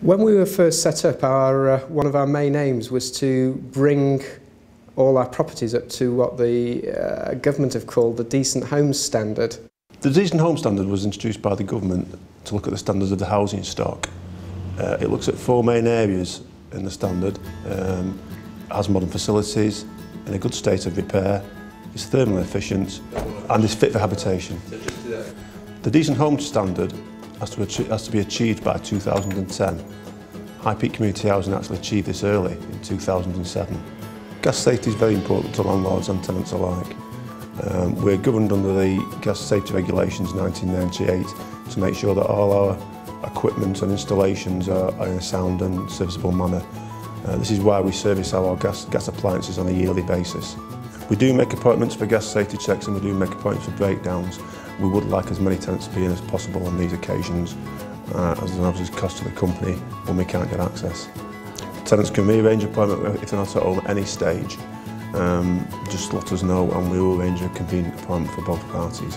When we were first set up, one of our main aims was to bring all our properties up to what the government have called the Decent Homes Standard. The Decent Home Standard was introduced by the government to look at the standards of the housing stock. It looks at 4 main areas in the standard. Has modern facilities, in a good state of repair, is thermally efficient and is fit for habitation. The Decent Home Standard has to be achieved by 2010. High Peak Community Housing actually achieved this early in 2007. Gas safety is very important to landlords and tenants alike. We're governed under the Gas Safety Regulations 1998 to make sure that all our equipment and installations are in a sound and serviceable manner. This is why we service our gas appliances on a yearly basis. We do make appointments for gas safety checks and we do make appointments for breakdowns. We would like as many tenants to be in as possible on these occasions, as there obviously cost to the company when we can't get access. Tenants can rearrange an appointment if they're not at home at any stage. Just let us know and we will arrange a convenient appointment for both parties.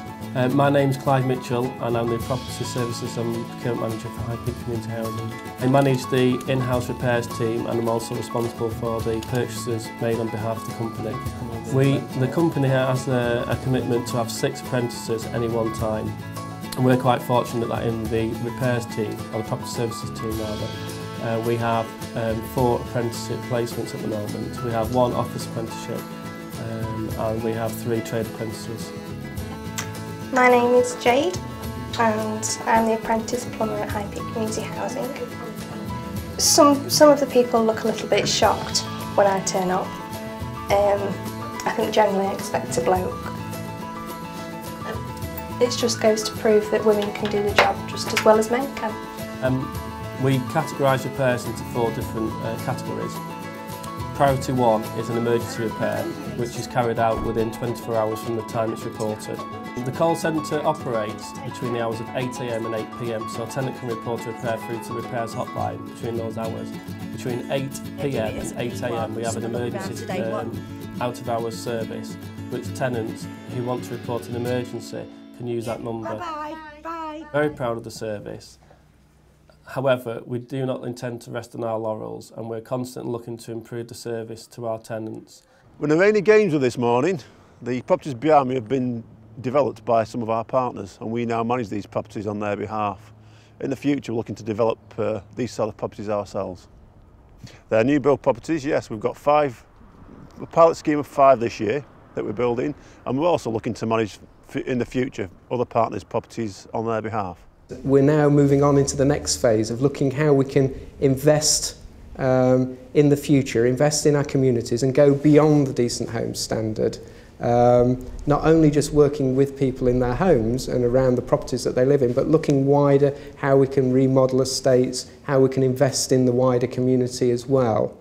My name's Clive Mitchell and I'm the Property Services and Procurement Manager for High Peak Community Housing. I manage the in-house repairs team and I'm also responsible for the purchases made on behalf of the company. The company has a commitment to have 6 apprentices at any one time, and we're quite fortunate that in the repairs team, or the Property Services team rather, we have 4 apprenticeship placements at the moment. We have 1 office apprenticeship and we have 3 trade apprentices. My name is Jade and I'm the apprentice plumber at High Peak Community Housing. Some of the people look a little bit shocked when I turn up. I think generally I expect a bloke. It just goes to prove that women can do the job just as well as men can. We categorise repairs into 4 different categories. Priority 1 is an emergency repair, which is carried out within 24 hours from the time it's reported. The call centre operates between the hours of 8 AM and 8 PM, so a tenant can report a repair through to the repairs hotline between those hours. Between 8 PM and 8 AM we have an emergency out-of-hours service, which tenants who want to report an emergency can use that number. Bye. Very proud of the service. However, we do not intend to rest on our laurels and we're constantly looking to improve the service to our tenants. When the rainy games were this morning, the properties behind me have been developed by some of our partners and we now manage these properties on their behalf. In the future we're looking to develop these sort of properties ourselves. They're new build properties, yes, we've got 5, a pilot scheme of 5 this year that we're building, and we're also looking to manage in the future other partners' properties on their behalf. We're now moving on into the next phase of looking how we can invest in the future, invest in our communities and go beyond the Decent Homes Standard. Not only just working with people in their homes and around the properties that they live in, but looking wider how we can remodel estates, how we can invest in the wider community as well.